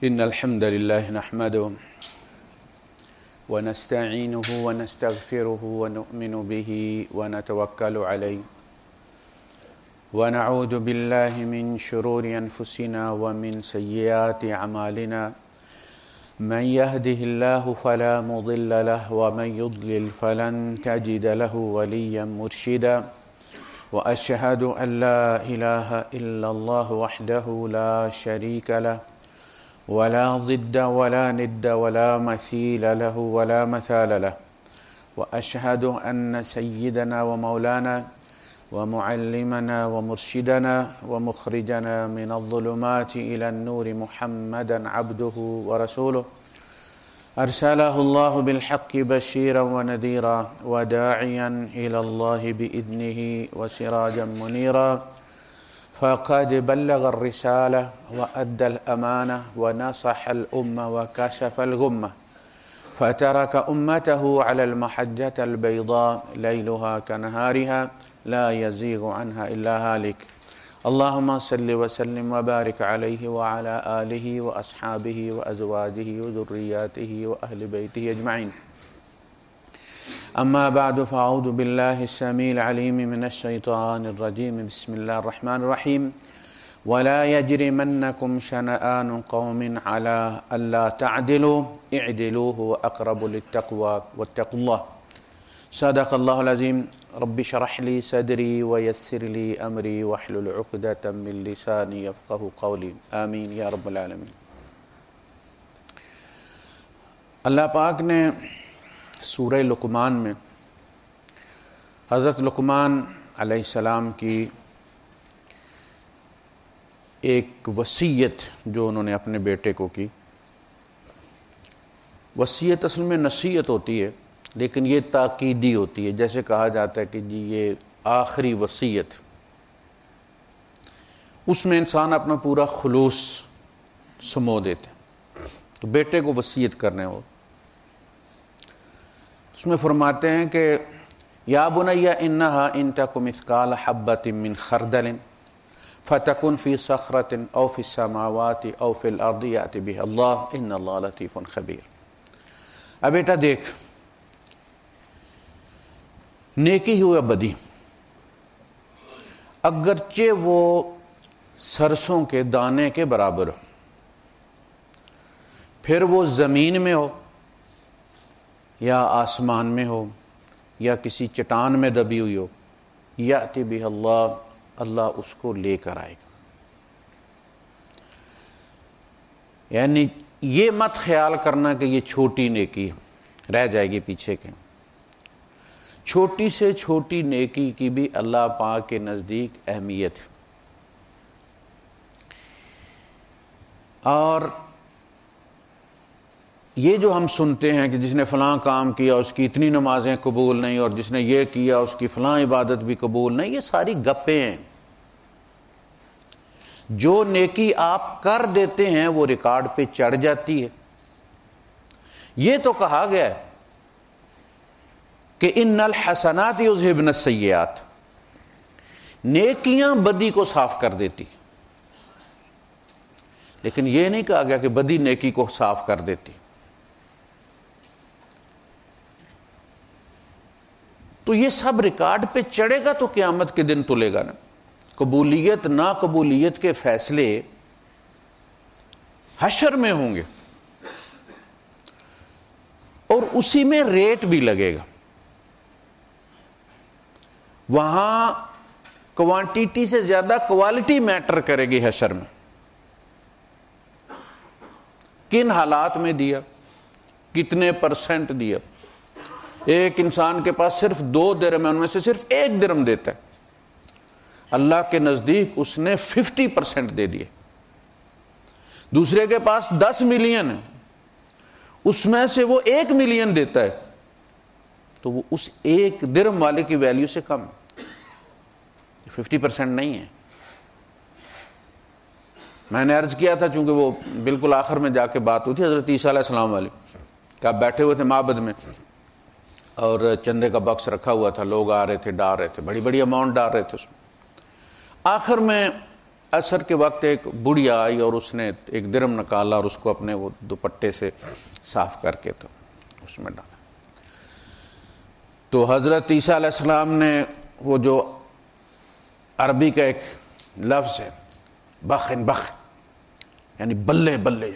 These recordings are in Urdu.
إن الحمد لله نحمده ونستعينه ونستغفره ونؤمن به ونتوكل عليه ونعوذ بالله من شرور أنفسنا ومن سيئات أعمالنا من يهده الله فلا مضل له ومن يضلل فلن تجد له وليا مرشدا وأشهد أن لا إله إلا الله وحده لا شريك له ولا ضد ولا ند ولا مثيل له ولا مثال له وأشهد أن سيدنا ومولانا ومعلمنا ومرشدنا ومخرجنا من الظلمات إلى النور محمدا عبده ورسوله أرسله الله بالحق بشيرا ونذيرا وداعيا إلى الله بإذنه وسراجا منيرا فقد بلغ الرسالة وأدى الأمانة ونصح الأمة وكشف الغمة فترك أمته على المحجة البيضاء ليلها كنهارها لا يزيغ عنها إلا هالك اللهم صل وسلم وبارك عليه وعلى آله وأصحابه وأزواجه وذرياته وأهل بيته أجمعين أما بعد فأعوذ بالله السميع العليم من الشيطان الرجيم بسم الله الرحمن الرحيم ولا يجرمنكم شنآن قوم على ألا تعدلوا اعدلوا هو أقرب للتقوى واتقوا الله صدق الله العظيم رب اشرح لي صدري ويسر لي أمري واحلل عقدة من لساني يفقهوا قولي آمین یا رب العالمین۔ اللہ پاک نے سورہ لقمان میں حضرت لقمان علیہ السلام کی ایک وصیت جو انہوں نے اپنے بیٹے کو کی، وصیت اصل میں نصیحت ہوتی ہے لیکن یہ تاکیدی ہوتی ہے، جیسے کہا جاتا ہے کہ جی یہ آخری وصیت، اس میں انسان اپنا پورا خلوص سمو دیتے ہیں۔ تو بیٹے کو وصیت کرنے ہو، اس میں فرماتے ہیں کہ یا بنی انہا ان تک مثقال حبۃ من خردل فتکن فی صخرۃ او فی السماوات او فی الارض یأتی بہ اللہ ان اللہ لطیف خبیر۔ اب بیٹا دیکھ، نیکی ہو یا بدی، اگرچہ وہ سرسوں کے دانے کے برابر ہو، پھر وہ زمین میں ہو یا آسمان میں ہو یا کسی چٹان میں دبی ہوئی ہو، یأتی بہ اللہ، اللہ اس کو لے کر آئے گا۔ یعنی یہ مت خیال کرنا کہ یہ چھوٹی نیکی رہ جائے گی پیچھے کے، چھوٹی سے چھوٹی نیکی کی بھی اللہ پاک کے نزدیک اہمیت ہے۔ اور یہ جو ہم سنتے ہیں کہ جس نے فلاں کام کیا اس کی اتنی نمازیں قبول نہیں، اور جس نے یہ کیا اس کی فلاں عبادت بھی قبول نہیں، یہ ساری گپیں ہیں۔ جو نیکی آپ کر دیتے ہیں وہ ریکارڈ پہ چڑھ جاتی ہے۔ یہ تو کہا گیا ہے کہ ان الحسنات یذہبن السیئات، نیکیاں بدی کو صاف کر دیتی، لیکن یہ نہیں کہا گیا کہ بدی نیکی کو صاف کر دیتی۔ تو یہ سب ریکارڈ پہ چڑھے گا تو قیامت کے دن تلے گا نا۔ قبولیت ناقبولیت کے فیصلے حشر میں ہوں گے اور اسی میں ریٹ بھی لگے گا۔ وہاں کوانٹیٹی سے زیادہ کوالٹی میٹر کرے گی حشر میں۔ کن حالات میں دیا، کتنے پرسنٹ دیا۔ ایک انسان کے پاس صرف 2 درہم ہے، ان میں سے صرف 1 درہم دیتا ہے، اللہ کے نزدیک اس نے 50% دے دیے۔ دوسرے کے پاس 10 ملین ہے، اس میں سے وہ 1 ملین دیتا ہے، تو وہ اس 1 درہم والے کی ویلیو سے کم، 50% نہیں ہے۔ میں نے عرض کیا تھا، چونکہ وہ بالکل آخر میں جا کے بات ہوئی تھی حضرت عیسیٰ علیہ السلام والی، کہ آپ بیٹھے ہوئے تھے معبد میں اور چندے کا باکس رکھا ہوا تھا، لوگ آ رہے تھے، ڈال رہے تھے، بڑی بڑی اماؤنٹ ڈال رہے تھے اس میں۔ آخر میں عصر کے وقت ایک بڑھیا آئی اور اس نے ایک درم نکالا اور اس کو اپنے وہ دوپٹے سے صاف کر کے تو اس میں ڈالا. تو حضرت عیسیٰ علیہ السلام نے وہ جو عربی کا ایک لفظ ہے بخن بخ یعنی بلے بلے،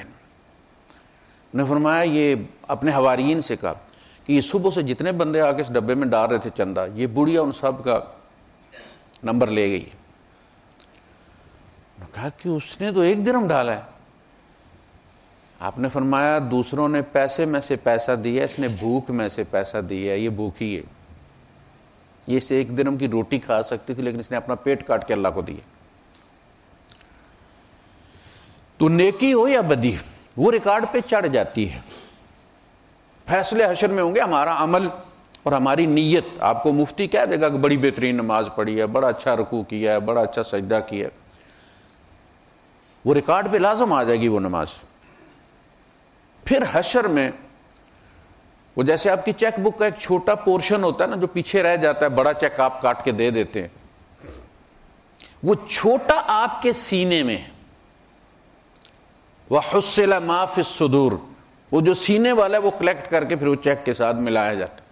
نے فرمایا یہ اپنے حواریین سے کہا کہ یہ صبح سے جتنے بندے آ کے اس ڈبے میں ڈال رہے تھے چندہ، یہ بڑھیا ان سب کا نمبر لے گئی. کہا کہ اس نے تو 1 درہم ڈالا ہے. آپ نے فرمایا دوسروں نے پیسے میں سے پیسہ دیا، اس نے بھوک میں سے پیسہ دیا، یہ بھوکی ہے. یہ اسے 1 درہم کی روٹی کھا سکتی تھی لیکن اس نے اپنا پیٹ کاٹ کے اللہ کو دیا. تو نیکی ہو یا بدی وہ ریکارڈ پہ چڑھ جاتی ہے. فیصلے حشر میں ہوں گے ہمارا عمل اور ہماری نیت. آپ کو مفتی کہہ دے گا کہ بڑی بہترین نماز پڑھی ہے، بڑا اچھا رکوع کیا ہے، بڑا اچھا سجدہ کیا ہے، وہ ریکارڈ پہ لازم آ جائے گی وہ نماز. پھر حشر میں وہ جیسے آپ کی چیک بک کا ایک چھوٹا پورشن ہوتا ہے نا جو پیچھے رہ جاتا ہے، بڑا چیک آپ کاٹ کے دے دیتے ہیں، وہ چھوٹا آپ کے سینے میں وَحُصِّلَ مَا فِي الصُّدُورِ، وہ جو سینے والا ہے وہ کلیکٹ کر کے پھر وہ چیک کے ساتھ ملایا جاتا ہے.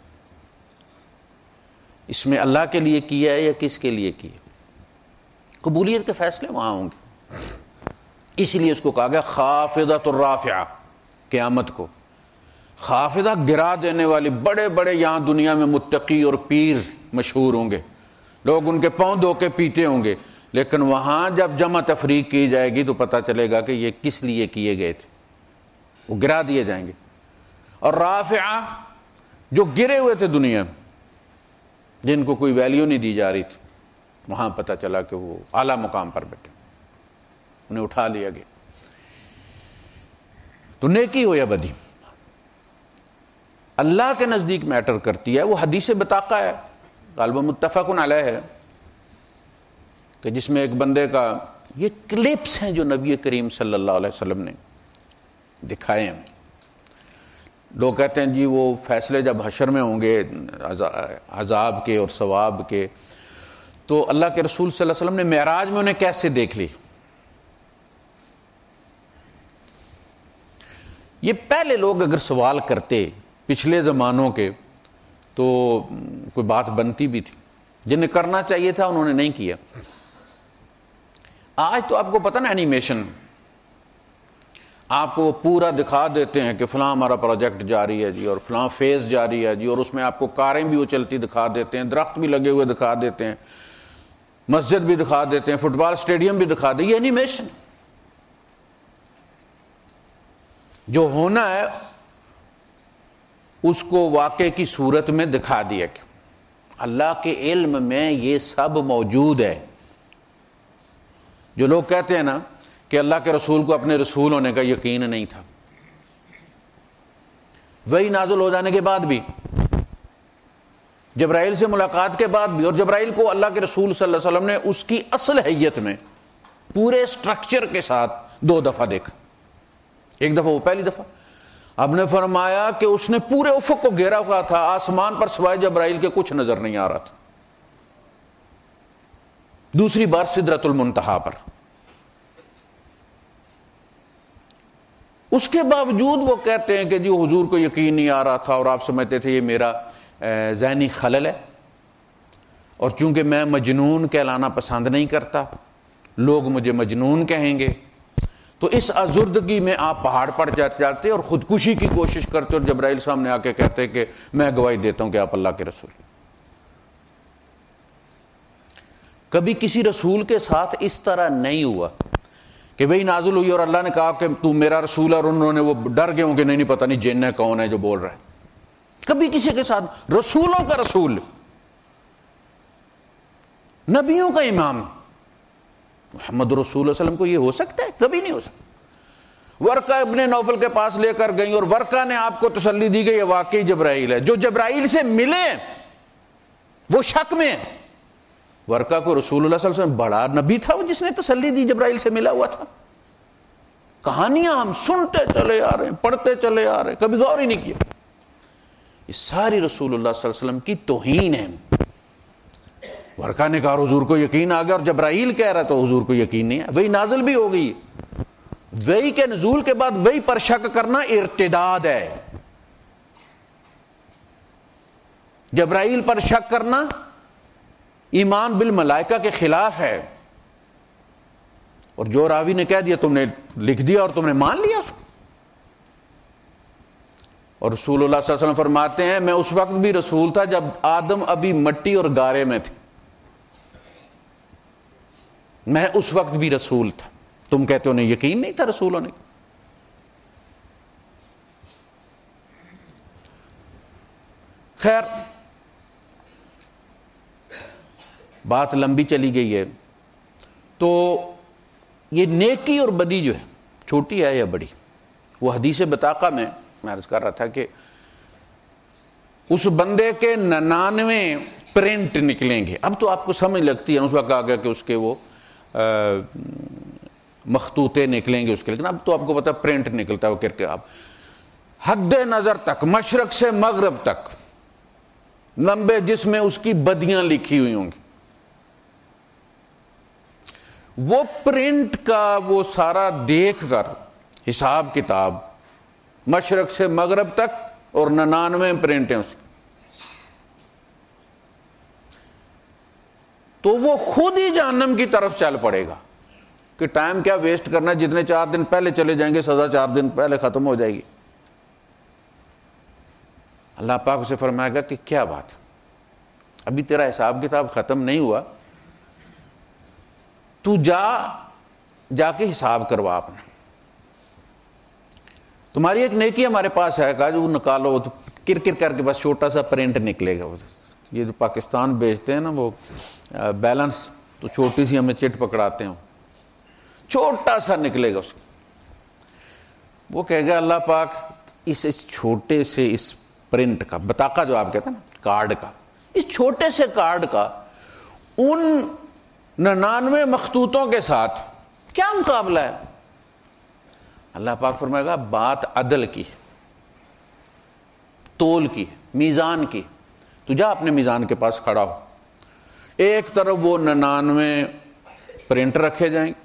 اس میں اللہ کے لیے کیا ہے یا کس کے لیے کیا؟ قبولیت کے فیصلے وہاں ہوں گے. اس لیے اس کو کہا گیا خافضۃ الرافعہ. قیامت کو خافضہ گرا دینے والی، بڑے بڑے یہاں دنیا میں متقی اور پیر مشہور ہوں گے، لوگ ان کے پاؤں دھو کے پیتے ہوں گے، لیکن وہاں جب جمع تفریق کی جائے گی تو پتہ چلے گا کہ یہ کس لیے کیے گئے تھے، وہ گرا دیے جائیں گے. اور رافعہ جو گرے ہوئے تھے دنیا میں، جن کو کوئی ویلیو نہیں دی جا رہی تھی، وہاں پتہ چلا کہ وہ اعلیٰ مقام پر بیٹھے، انہیں اٹھا لیا گیا. تو نیکی ہو یا بدی اللہ کے نزدیک میٹر کرتی ہے. وہ حدیث بطاقہ ہے، غالبا متفق علیہ ہے، کہ جس میں ایک بندے کا، یہ کلپس ہیں جو نبی کریم صلی اللہ علیہ وسلم نے دکھائے ہیں. لوگ کہتے ہیں جی وہ فیصلے جب حشر میں ہوں گے عذاب کے اور ثواب کے، تو اللہ کے رسول صلی اللہ علیہ وسلم نے معراج میں انہیں کیسے دیکھ لی. یہ پہلے لوگ اگر سوال کرتے پچھلے زمانوں کے تو کوئی بات بنتی بھی تھی. جنہیں کرنا چاہیے تھا انہوں نے نہیں کیا. آج تو آپ کو پتہ نا اینیمیشن آپ کو پورا دکھا دیتے ہیں کہ فلاں ہمارا پروجیکٹ جاری ہے جی، اور فلاں فیز جاری ہے جی، اور اس میں آپ کو کاریں بھی وہ چلتی دکھا دیتے ہیں، درخت بھی لگے ہوئے دکھا دیتے ہیں، مسجد بھی دکھا دیتے ہیں، فٹ بال اسٹیڈیم بھی دکھا دیں. یہ اینیمیشن جو ہونا ہے اس کو واقعے کی صورت میں دکھا دیا کہ اللہ کے علم میں یہ سب موجود ہے. جو لوگ کہتے ہیں نا کہ اللہ کے رسول کو اپنے رسول ہونے کا یقین نہیں تھا، وہی نازل ہو جانے کے بعد بھی، جبرائیل سے ملاقات کے بعد بھی، اور جبرائیل کو اللہ کے رسول صلی اللہ علیہ وسلم نے اس کی اصل حیت میں پورے سٹرکچر کے ساتھ 2 دفعہ دیکھا. ایک دفعہ وہ پہلی دفعہ اب نے فرمایا کہ اس نے پورے افق کو گھیرا ہوا تھا، آسمان پر سوائے جبرائیل کے کچھ نظر نہیں آ رہا تھا. دوسری بار سدرۃ المنتہا پر. اس کے باوجود وہ کہتے ہیں کہ جی حضور کو یقین نہیں آ رہا تھا اور آپ سمجھتے تھے یہ میرا ذہنی خلل ہے، اور چونکہ میں مجنون کہلانا پسند نہیں کرتا، لوگ مجھے مجنون کہیں گے، تو اس آزردگی میں آپ پہاڑ پر جاتے اور خودکشی کی کوشش کرتے، اور جبرائیل سامنے آ کے کہتے کہ میں گواہی دیتا ہوں کہ آپ اللہ کے رسول. کبھی کسی رسول کے ساتھ اس طرح نہیں ہوا کہ وہی نازل ہوئی اور اللہ نے کہا کہ تو میرا رسول ہے، اور انہوں نے وہ ڈر گئے ہوں کہ نہیں پتہ نہیں جن ہے کون ہے جو بول رہا ہے. کبھی کسی کے ساتھ، رسولوں کا رسول، نبیوں کا امام محمد رسول اللہ صلی اللہ علیہ وسلم کو یہ ہو سکتا ہے؟ کبھی نہیں ہو سکتا. ورقہ ابن نوفل کے پاس لے کر گئی اور ورقہ نے آپ کو تسلی دی کہ یہ واقعی جبرائیل ہے. جو جبرائیل سے ملے وہ شک میں. ورقہ کو رسول اللہ صلی اللہ علیہ وسلم بڑا نبی تھا وہ جس نے تسلی دی، جبرائیل سے ملا ہوا تھا. کہانیاں ہم سنتے چلے آ رہے ہیں، پڑھتے چلے آ رہے ہیں، کبھی غور ہی نہیں کیا. یہ ساری رسول اللہ صلی اللہ علیہ وسلم کی توہین ہے. ورقہ نے کہا حضور کو یقین آ گیا، اور جبرائیل کہہ رہا تو حضور کو یقین نہیں ہے، وہی نازل بھی ہو گئی۔ وہی کے نزول کے بعد وہی پر شک کرنا ارتداد ہے، جبرائیل پر شک کرنا ایمان بالملائکہ کے خلاف ہے۔ اور جو راوی نے کہہ دیا تم نے لکھ دیا اور تم نے مان لیا اس کو۔ اور رسول اللہ صلی اللہ علیہ وسلم فرماتے ہیں میں اس وقت بھی رسول تھا جب آدم ابھی مٹی اور گارے میں تھے، میں اس وقت بھی رسول تھا، تم کہتے ہو نہیں یقین نہیں تھا رسول ہونے۔ خیر بات لمبی چلی گئی ہے، تو یہ نیکی اور بدی جو ہے چھوٹی ہے یا بڑی، وہ حدیث بطاقہ میں عرض کر رہا تھا کہ اس بندے کے 99 پرنٹ نکلیں گے۔ اب تو آپ کو سمجھ لگتی ہے، اس وقت کہا گیا کہ اس کے وہ مخطوطے نکلیں گے اس کے، لیکن اب تو آپ کو پتا پرنٹ نکلتا ہے وہ کرکے آپ حد نظر تک مشرق سے مغرب تک لمبے، جس میں اس کی بدیاں لکھی ہوئی ہوں گی، وہ پرنٹ کا وہ سارا دیکھ کر حساب کتاب مشرق سے مغرب تک، اور 99 پرنٹ ہیں اس کی، تو وہ خود ہی جہنم کی طرف چل پڑے گا کہ ٹائم کیا ویسٹ کرنا، جتنے 4 دن پہلے چلے جائیں گے سزا 4 دن پہلے ختم ہو جائے گی۔ اللہ پاک سے فرمائے گا کہ کیا بات، ابھی تیرا حساب کتاب ختم نہیں ہوا، تو جا کے حساب کروا اپنا، تمہاری ایک نیکی ہمارے پاس ہے، کہا جو وہ نکالو، تو کرکر کر کے بس چھوٹا سا پرنٹ نکلے گا۔ یہ جو پاکستان بھیجتے ہیں نا وہ بیلنس، تو چھوٹی سی ہمیں چٹ پکڑاتے ہیں، چھوٹا سا نکلے گا اس کو، وہ کہے گا اللہ پاک اس چھوٹے سے اس پرنٹ کا، بطاقہ جو آپ کہتے ہیں نا کارڈ کا، اس چھوٹے سے کارڈ کا ان 99 مخطوطوں کے ساتھ کیا مقابلہ ہے؟ اللہ پاک فرمائے گا بات عدل کی، تول کی، میزان کی، تو جا اپنے میزان کے پاس کھڑا ہو، ایک طرف وہ 99 پرنٹ رکھے جائیں گے،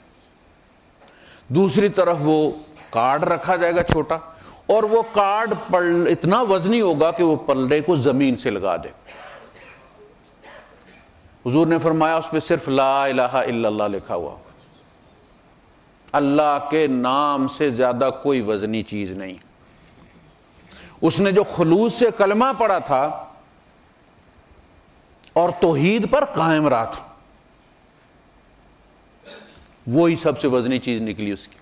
دوسری طرف وہ کارڈ رکھا جائے گا چھوٹا، اور وہ کارڈ اتنا وزنی ہوگا کہ وہ پلڑے کو زمین سے لگا دے۔ حضور نے فرمایا اس پہ صرف لا الہ الا اللہ لکھا ہوا، اللہ کے نام سے زیادہ کوئی وزنی چیز نہیں۔ اس نے جو خلوص سے کلمہ پڑھا تھا اور توحید پر قائم رہا تھا، وہی سب سے وزنی چیز نکلی اس کی۔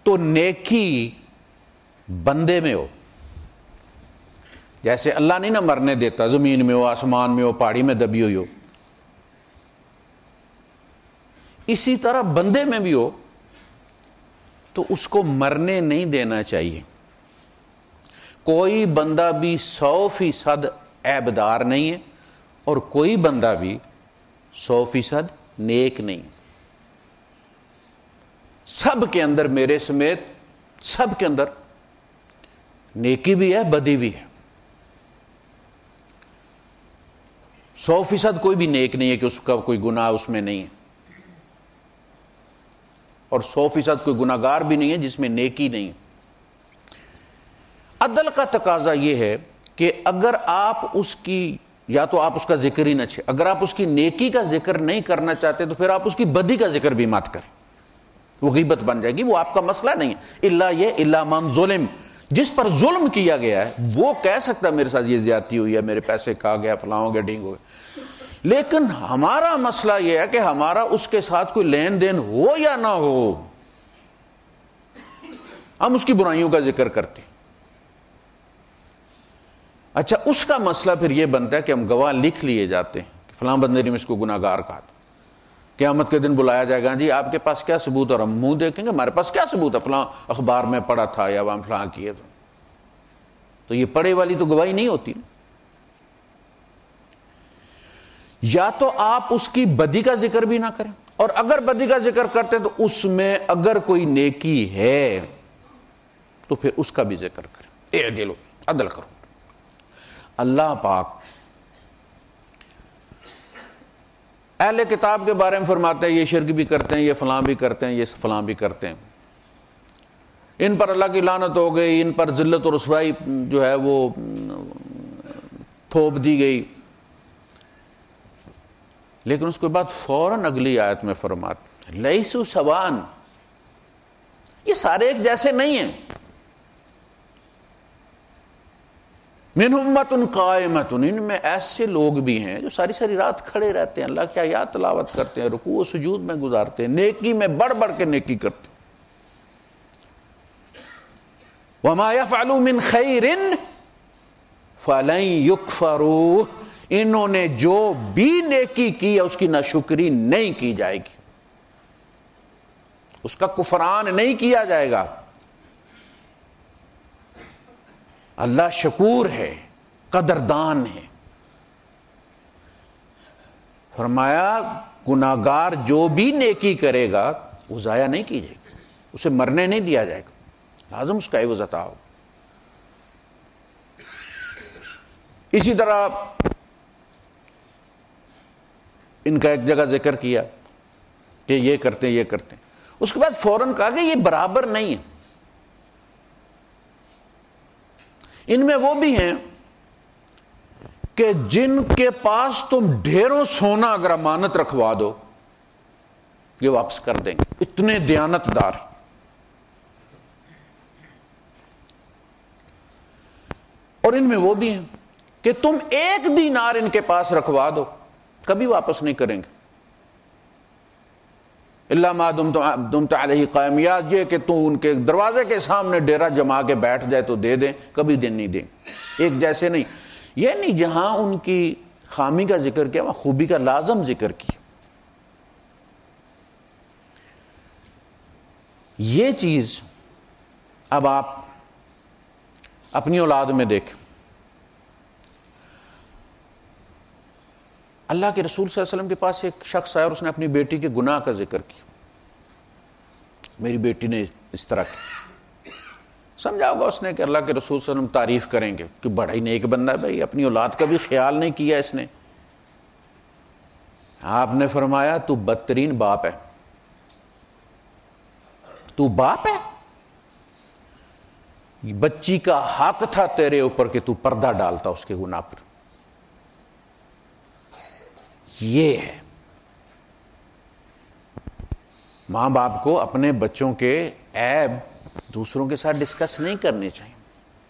تو نیکی بندے میں ہو، جیسے اللہ نہیں نہ مرنے دیتا، زمین میں ہو، آسمان میں ہو، پہاڑی میں دبی ہوئی ہو، اسی طرح بندے میں بھی ہو تو اس کو مرنے نہیں دینا چاہیے۔ کوئی بندہ بھی 100% عیبدار نہیں ہے، اور کوئی بندہ بھی 100% نیک نہیں۔ سب کے اندر، میرے سمیت سب کے اندر نیکی بھی ہے، بدی بھی ہے۔ 100% کوئی بھی نیک نہیں ہے کہ اس کا کوئی گناہ اس میں نہیں ہے، اور 100% کوئی گناہگار بھی نہیں ہے جس میں نیکی نہیں ہے۔ عدل کا تقاضا یہ ہے کہ اگر آپ اس کی، یا تو آپ اس کا ذکر ہی نہ چھے، اگر آپ اس کی نیکی کا ذکر نہیں کرنا چاہتے تو پھر آپ اس کی بدی کا ذکر بھی مت کریں، وہ غیبت بن جائے گی، وہ آپ کا مسئلہ نہیں ہے۔ الا من ظلم، جس پر ظلم کیا گیا ہے وہ کہہ سکتا میرے ساتھ یہ زیادتی ہوئی ہے، میرے پیسے کھا گیا، فلاں ہو گیا، ڈھینگ ہو گیا، لیکن ہمارا مسئلہ یہ ہے کہ ہمارا اس کے ساتھ کوئی لین دین ہو یا نہ ہو، ہم اس کی برائیوں کا ذکر کرتے ہیں۔ اچھا، اس کا مسئلہ پھر یہ بنتا ہے کہ ہم گواہ لکھ لیے جاتے ہیں کہ فلاں بندے نے اس کو گناہگار کہا تھا، قیامت کے دن بلایا جائے گا، جی آپ کے پاس کیا ثبوت، اور ہم منہ دیکھیں گے ہمارے پاس کیا ثبوت ہے، فلاں اخبار میں پڑھا تھا یا وہاں فلاں کیے، تو یہ پڑھے والی تو گواہی نہیں ہوتی۔ یا تو آپ اس کی بدی کا ذکر بھی نہ کریں، اور اگر بدی کا ذکر کرتے تو اس میں اگر کوئی نیکی ہے تو پھر اس کا بھی ذکر کریں، اعدلوا، عدل کرو۔ اللہ پاک اہل کتاب کے بارے میں فرماتے ہیں یہ شرک بھی کرتے ہیں، یہ فلاں بھی کرتے ہیں، یہ فلاں بھی کرتے ہیں، ان پر اللہ کی لعنت ہو گئی، ان پر ذلت و رسوائی جو ہے وہ تھوپ دی گئی. لیکن اس کے بعد فوراً اگلی آیت میں فرماتے لیسوا سواء، یہ سارے ایک جیسے نہیں ہیں. من امۃ قائمۃ، ان میں ایسے لوگ بھی ہیں جو ساری ساری رات کھڑے رہتے ہیں، اللہ کی آیات تلاوت کرتے ہیں، رکوع و سجود میں گزارتے ہیں، نیکی میں بڑھ بڑھ کے نیکی کرتے ہیں. وما يفعلوا من خیر فلن یکفروہ، انہوں نے جو بھی نیکی کی ہے اس کی ناشکری نہیں کی جائے گی، اس کا کفران نہیں کیا جائے گا. اللہ شکور ہے، قدردان ہے. فرمایا گناہگار جو بھی نیکی کرے گا وہ ضائع نہیں کی جائے گی، اسے مرنے نہیں دیا جائے گا، لازم اس کا عوض عطا ہو. اسی طرح ان کا ایک جگہ ذکر کیا کہ یہ کرتے ہیں یہ کرتے ہیں، اس کے بعد فوراً کہا کہ یہ برابر نہیں ہے. ان میں وہ بھی ہیں کہ جن کے پاس تم ڈھیروں سونا اگر امانت رکھوا دو یہ واپس کر دیں گے، اتنے دیانت دار. اور ان میں وہ بھی ہیں کہ تم 1 دینار ان کے پاس رکھوا دو کبھی واپس نہیں کریں گے. الا ما دمت علیہ قائم، یاد یہ کہ تو ان کے دروازے کے سامنے ڈیرا جما کے بیٹھ جائے تو دے دیں، کبھی دن نہیں دیں. ایک جیسے نہیں، یہ نہیں جہاں ان کی خامی کا ذکر کیا وہاں خوبی کا لازم ذکر کیا. یہ چیز اب آپ اپنی اولاد میں دیکھیں. اللہ کے رسول صلی اللہ علیہ وسلم کے پاس ایک شخص آیا اور اس نے اپنی بیٹی کے گناہ کا ذکر کیا. میری بیٹی نے اس طرح کی، سمجھا ہوگا اس نے کہ اللہ کے رسول صلی اللہ علیہ وسلم تعریف کریں گے کہ بڑا ہی نیک بندہ ہے بھائی، اپنی اولاد کا بھی خیال نہیں کیا اس نے. آپ نے فرمایا تو بدترین باپ ہے، تو باپ ہے، بچی کا حق تھا تیرے اوپر کہ تو پردہ ڈالتا اس کے گناہ پر. یہ ہے ماں باپ کو اپنے بچوں کے عیب دوسروں کے ساتھ ڈسکس نہیں کرنے چاہیے.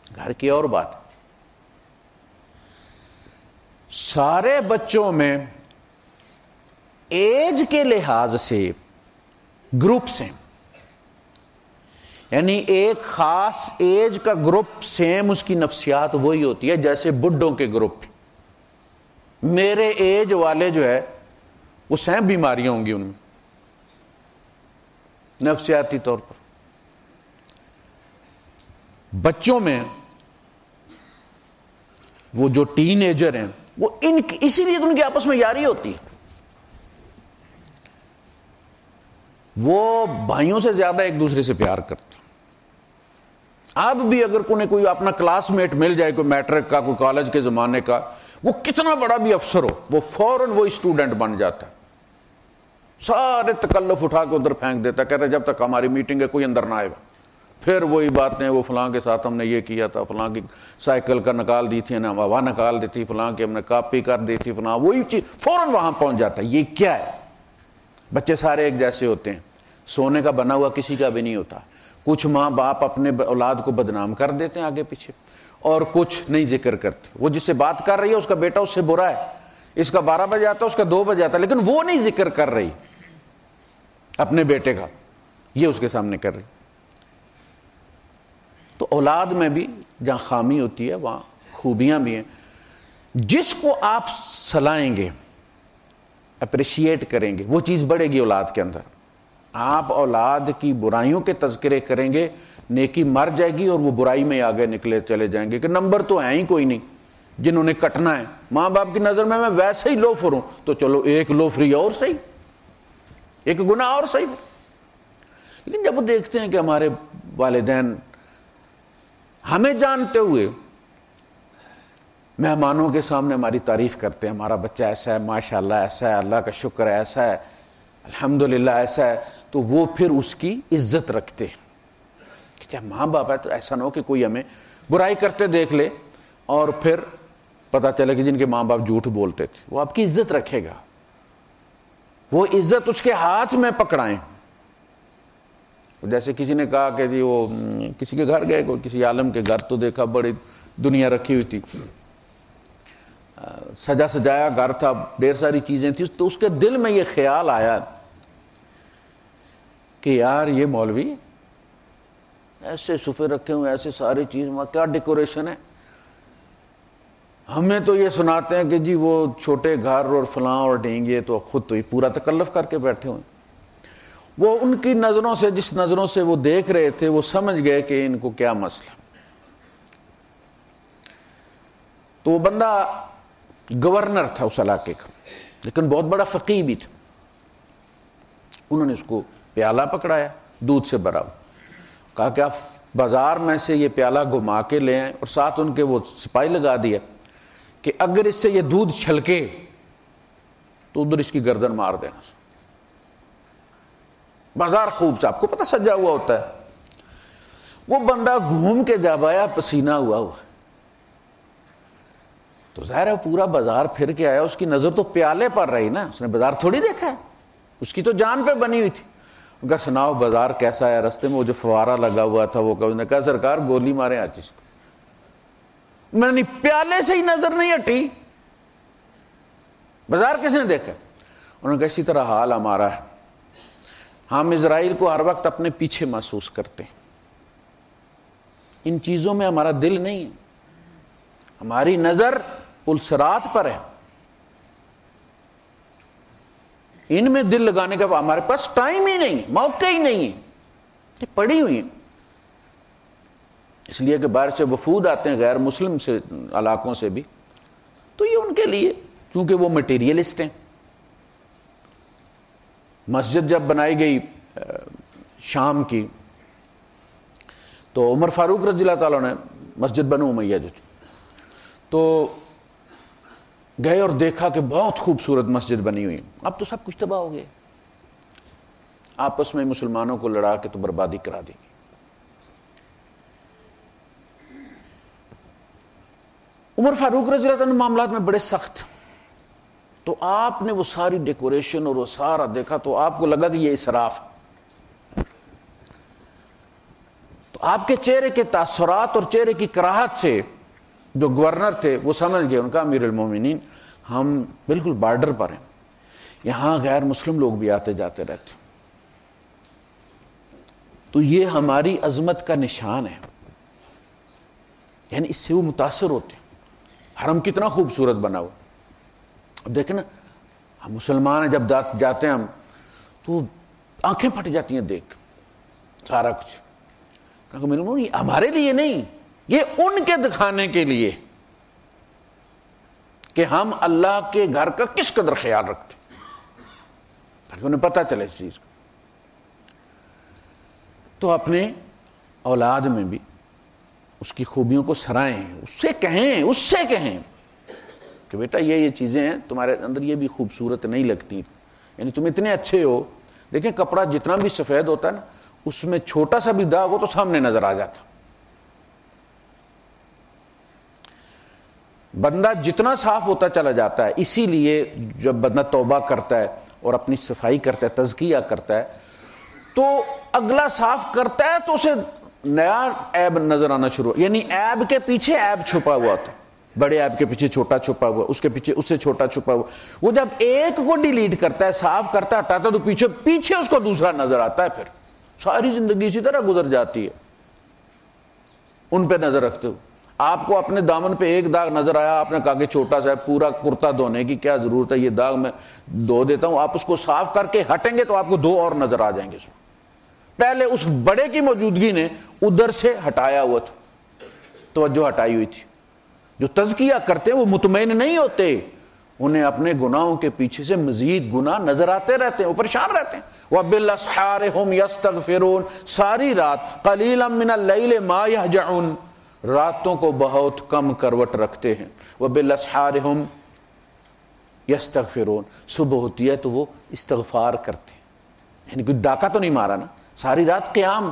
گھر کی اور بات، سارے بچوں میں ایج کے لحاظ سے گروپس ہیں، یعنی ایک خاص ایج کا گروپ سیم اس کی نفسیات وہی ہوتی ہے جیسے بڈھوں کے گروپ. میرے ایج والے جو ہے وہ سیم بیماریاں ہوں گی ان میں نفسیاتی طور پر. بچوں میں وہ جو ٹین ایجر ہیں وہ اسی لیے ان کی آپس میں یاری ہوتی ہے. وہ بھائیوں سے زیادہ ایک دوسرے سے پیار کرتے ہیں. اب بھی اگر کوئی اپنا کلاس میٹ مل جائے، کوئی میٹرک کا، کوئی کالج کے زمانے کا، وہ کتنا بڑا بھی افسر ہو وہ فوراً وہ اسٹوڈنٹ بن جاتا ہے، سارے تکلف اٹھا کے ادھر پھینک دیتا ہے، کہتا ہے جب تک ہماری میٹنگ ہے کوئی اندر نہ آئے. پھر وہی باتیں، وہ فلاں کے ساتھ ہم نے یہ کیا تھا، فلاں کی سائیکل کا نکال دی تھی، ہوا نکال دی تھی، فلاں کی ہم نے کاپی کر دی تھی، فلاں وہی چیز فوراً وہاں پہنچ جاتا ہے. یہ کیا ہے؟ بچے سارے ایک جیسے ہوتے ہیں، سونے کا بنا ہوا کسی کا بھی نہیں ہوتا. کچھ ماں باپ اپنے اولاد کو بدنام کر دیتے ہیں آگے پیچھے، اور کچھ نہیں ذکر کرتے. وہ جس سے بات کر رہی ہے اس کا بیٹا اس سے برا ہے، اس کا 12 بجے آتا ہے، اس کا 2 بجے آتا ہے، لیکن وہ نہیں ذکر کر رہی اپنے بیٹے کا، یہ اس کے سامنے کر رہی. تو اولاد میں بھی جہاں خامی ہوتی ہے وہاں خوبیاں بھی ہیں. جس کو آپ سلائیں گے، اپریشیٹ کریں گے، وہ چیز بڑھے گی اولاد کے اندر. آپ اولاد کی برائیوں کے تذکرے کریں گے، نیکی مر جائے گی اور وہ برائی میں آگے نکلے چلے جائیں گے کہ نمبر تو ہے ہی کوئی نہیں جنہوں نے کٹنا ہے. ماں باپ کی نظر میں ویسے ہی لوفر ہوں تو چلو ایک لوفری اور صحیح، ایک گناہ اور صحیح. لیکن جب وہ دیکھتے ہیں کہ ہمارے والدین ہمیں جانتے ہوئے مہمانوں کے سامنے ہماری تعریف کرتے ہیں، ہمارا بچہ ایسا ہے، ماشاءاللہ ایسا ہے، اللہ کا شکر ہے ایسا ہے، الحمدللہ ایسا ہے، تو وہ پھر اس کی عزت رکھتے ہیں کہ کیا ماں باپ ہے تو ایسا نہ ہو کہ کوئی ہمیں برائی کرتے دیکھ لے اور پھر پتہ چلے کہ جن کے ماں باپ جھوٹ بولتے تھے، وہ آپ کی عزت رکھے گا، وہ عزت اس کے ہاتھ میں پکڑائیں۔ جیسے کسی نے کہا کہ جی وہ کسی کے گھر گئے، کوئی کسی عالم کے گھر، تو دیکھا بڑی دنیا رکھی ہوئی تھی، سجا سجایا گھر تھا، ڈھیر ساری چیزیں تھیں، تو اس کے دل میں یہ خیال آیا کہ یار یہ مولوی ایسے صفے رکھے ہوئے، ایسے ساری چیز، کیا ڈیکوریشن ہے، ہمیں تو یہ سناتے ہیں کہ جی وہ چھوٹے گھر اور فلاں اور ڈینگے، تو خود تو یہ پورا تکلف کر کے بیٹھے ہوئے۔ وہ ان کی نظروں سے، جس نظروں سے وہ دیکھ رہے تھے، وہ سمجھ گئے کہ ان کو کیا مسئلہ۔ تو وہ بندہ گورنر تھا اس علاقے کا، لیکن بہت بڑا فقیہ بھی تھا۔ انہوں نے اس کو پیالہ پکڑایا دودھ سے بھرا، کہا کہ آپ بازار میں سے یہ پیالہ گھما کے لے آئیں، اور ساتھ ان کے وہ سپاہی لگا دیا کہ اگر اس سے یہ دودھ چھلکے تو ادھر اس کی گردن مار دینا۔ بازار خوب سے، آپ کو پتہ سجا ہوا ہوتا ہے۔ وہ بندہ گھوم کے جب آیا پسینہ ہوا تو ظاہر ہے پورا بازار پھر کے آیا، اس کی نظر تو پیالے پر رہی نا، اس نے بازار تھوڑی دیکھا ہے، اس کی تو جان پہ بنی ہوئی تھی۔ ان کا سناؤ بازار کیسا ہے؟ رستے میں وہ جو فوارہ لگا ہوا تھا وہ نے کہا سرکار گولی مارے آج اس کو، میں نے پیالے سے ہی نظر نہیں ہٹی، بازار کس نے دیکھا؟ انہوں نے کہا اسی طرح حال ہمارا ہے، ہم اسرائیل کو ہر وقت اپنے پیچھے محسوس کرتے ہیں، ان چیزوں میں ہمارا دل نہیں ہے، ہماری نظر پلسرات پر ہے، ان میں دل لگانے کا ہمارے پاس ٹائم ہی نہیں، موقع ہی نہیں ہے، یہ پڑی ہوئی ہیں۔ اس لیے کہ باہر سے وفود آتے ہیں غیر مسلم سے علاقوں سے بھی، تو یہ ان کے لیے چونکہ وہ مٹیریلسٹ ہیں۔ مسجد جب بنائی گئی شام کی، تو عمر فاروق رضی اللہ تعالیٰ نے مسجد بنو امیہ جو تو گئے اور دیکھا کہ بہت خوبصورت مسجد بنی ہوئی، اب تو سب کچھ تباہ ہو گیا، آپس میں مسلمانوں کو لڑا کے تو بربادی کرا دی گئی۔ عمر فاروق رضی اللہ عنہ معاملات میں بڑے سخت، تو آپ نے وہ ساری ڈیکوریشن اور وہ سارا دیکھا تو آپ کو لگا کہ یہ اسراف ہے، تو آپ کے چہرے کے تاثرات اور چہرے کی کراہت سے جو گورنر تھے وہ سمجھ گئے، ان کا امیر المومنین ہم بالکل بارڈر پر ہیں، یہاں غیر مسلم لوگ بھی آتے جاتے رہتے، تو یہ ہماری عظمت کا نشان ہے، یعنی اس سے وہ متاثر ہوتے ہیں۔ حرم کتنا خوبصورت بنا ہوا، اب دیکھیں نا ہم مسلمان ہیں، جب جاتے ہیں ہم تو آنکھیں پھٹ جاتی ہیں دیکھ سارا کچھ، یہ ہمارے لیے نہیں، یہ ان کے دکھانے کے لیے کہ ہم اللہ کے گھر کا کس قدر خیال رکھتے ہیں، تاکہ انہیں پتہ چلے اس چیز کو، تو اپنے اولاد میں بھی اس کی خوبیوں کو سرائیں، اس سے کہیں کہ بیٹا یہ چیزیں ہیں تمہارے اندر، یہ بھی خوبصورت نہیں لگتی، یعنی تم اتنے اچھے ہو۔ دیکھیں کپڑا جتنا بھی سفید ہوتا ہے نا، اس میں چھوٹا سا بھی داغ ہو تو سامنے نظر آ جاتا۔ بندہ جتنا صاف ہوتا چلا جاتا ہے، اسی لیے جب بندہ توبہ کرتا ہے اور اپنی صفائی کرتا ہے، تزکیہ کرتا ہے، تو اگلا صاف کرتا ہے تو اسے نیا عیب نظر آنا شروع، یعنی عیب کے پیچھے عیب چھپا ہوا ہوتا ہے، بڑے عیب کے پیچھے چھوٹا چھپا ہوا، اس کے پیچھے اس سے چھوٹا چھپا ہوا، وہ جب ایک کو ڈیلیٹ کرتا ہے، صاف کرتا ہے، ہٹاتا ہے، تو پیچھے اس کو دوسرا نظر آتا ہے، پھر ساری زندگی اسی طرح گزر جاتی ہے ان پہ نظر رکھتے ہو۔ آپ کو اپنے دامن پہ ایک داغ نظر آیا، آپ نے کہا کہ چھوٹا سا ہے، پورا کرتا دھونے کی کیا ضرورت ہے، یہ داغ میں دھو دیتا ہوں، آپ اس کو صاف کر کے ہٹیں گے تو آپ کو دو اور نظر آ جائیں گے، پہلے اس بڑے کی موجودگی نے ادھر سے ہٹایا ہوا تھا، توجہ ہٹائی ہوئی تھی۔ جو تزکیہ کرتے ہیں وہ مطمئن نہیں ہوتے، انہیں اپنے گناہوں کے پیچھے سے مزید گناہ نظر آتے رہتے ہیں، وہ پریشان رہتے ہیں۔ وَبِالْأَسْحَارِ هُمْ يَسْتَغْفِرُونَ، ساری رات قَلِيلًا مِنَ اللَّيْلِ مَا يَهْجَعُونَ، راتوں کو بہت کم کروٹ رکھتے ہیں، وبالاسحار ہم یستغفرون، صبح ہوتی ہے تو وہ استغفار کرتے ہیں، یعنی کوئی ڈاکہ تو نہیں مارا نا، ساری رات قیام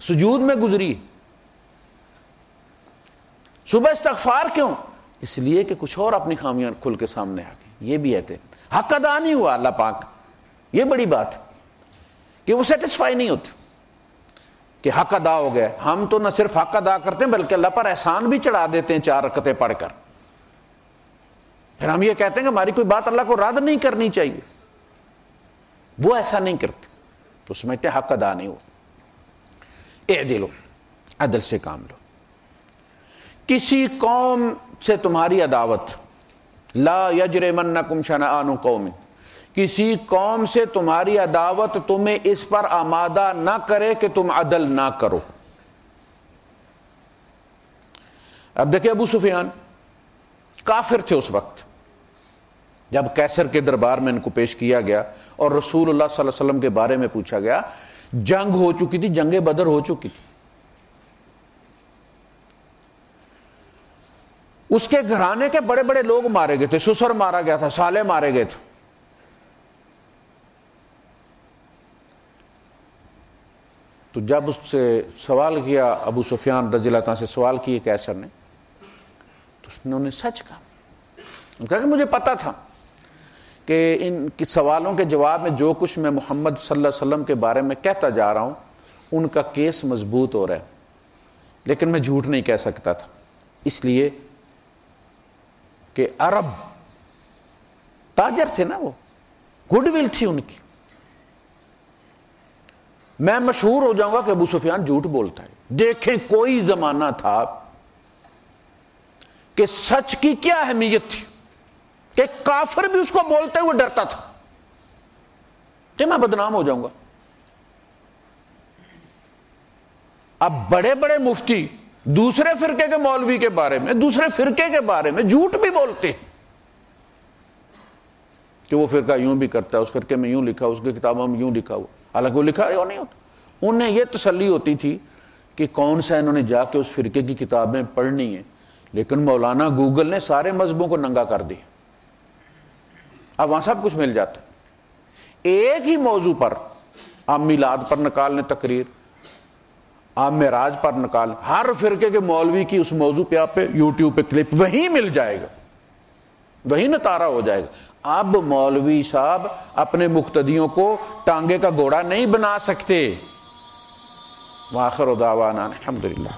سجود میں گزری۔ صبح استغفار کیوں؟ اس لیے کہ کچھ اور اپنی خامیاں کھل کے سامنے آ گئی، یہ بھی ہے تھے، حق ادا نہیں ہوا اللہ پاک، یہ بڑی بات ہے کہ وہ سیٹسفائی نہیں ہوتے کہ حق ادا ہو گیا۔ ہم تو نہ صرف حق ادا کرتے ہیں بلکہ اللہ پر احسان بھی چڑھا دیتے ہیں 4 رکعتیں پڑھ کر، پھر ہم یہ کہتے ہیں کہ ہماری کوئی بات اللہ کو رد نہیں کرنی چاہیے، وہ ایسا نہیں کرتے، تو سمجھتے ہیں حق ادا نہیں ہوا۔ اعدلوا، عدل سے کام لو۔ کسی قوم سے تمہاری عداوت، لا یجرمنکم شنآن قوم، کسی قوم سے تمہاری عداوت تمہیں اس پر آمادہ نہ کرے کہ تم عدل نہ کرو۔ اب دیکھیں ابو سفیان کافر تھے اس وقت جب قیصر کے دربار میں ان کو پیش کیا گیا اور رسول اللہ صلی اللہ علیہ وسلم کے بارے میں پوچھا گیا۔ جنگ ہو چکی تھی، جنگ بدر ہو چکی تھی، اس کے گھرانے کے بڑے بڑے لوگ مارے گئے تھے، سسر مارا گیا تھا، سالے مارے گئے تھے۔ تو جب اس سے سوال کیا ابو سفیان رضی اللہ عنہ سے سوال کیے قیصر نے، تو انہوں نے سچ کہا، انہوں نے کہا کہ مجھے پتا تھا کہ ان کی سوالوں کے جواب میں جو کچھ میں محمد صلی اللہ علیہ وسلم کے بارے میں کہتا جا رہا ہوں ان کا کیس مضبوط ہو رہا ہے، لیکن میں جھوٹ نہیں کہہ سکتا تھا، اس لیے کہ عرب تاجر تھے نا، وہ گڈ ول تھی ان کی، میں مشہور ہو جاؤں گا کہ ابو سفیان جھوٹ بولتا ہے۔ دیکھیں کوئی زمانہ تھا کہ سچ کی کیا اہمیت تھی کہ کافر بھی اس کو بولتے ہوئے ڈرتا تھا کہ میں بدنام ہو جاؤں گا۔ اب بڑے بڑے مفتی دوسرے فرقے کے مولوی کے بارے میں، دوسرے فرقے کے بارے میں جھوٹ بھی بولتے ہیں کہ وہ فرقہ یوں بھی کرتا ہے، اس فرقے میں یوں لکھا، اس کی کتابوں میں یوں لکھا ہوا، حالانکہ وہ لکھا نہیں ہوتا۔ انہیں یہ تسلی ہوتی تھی کہ کون سا انہوں نے جا کے اس فرقے کی کتابیں پڑھنی ہیں، لیکن مولانا گوگل نے سارے مذہبوں کو ننگا کر دیا، اب وہاں سب کچھ مل جاتا ہے۔ ایک ہی موضوع پر آپ میلاد پر نکال لیں تقریر، آپ معراج پر نکال، ہر فرقے کے مولوی کی اس موضوع پہ آپ پہ یوٹیوب پہ کلپ وہیں مل جائے گا، وہی نتارا ہو جائے گا۔ اب مولوی صاحب اپنے مقتدیوں کو ٹانگے کا گھوڑا نہیں بنا سکتے۔ وآخر دعوانا الحمدللہ۔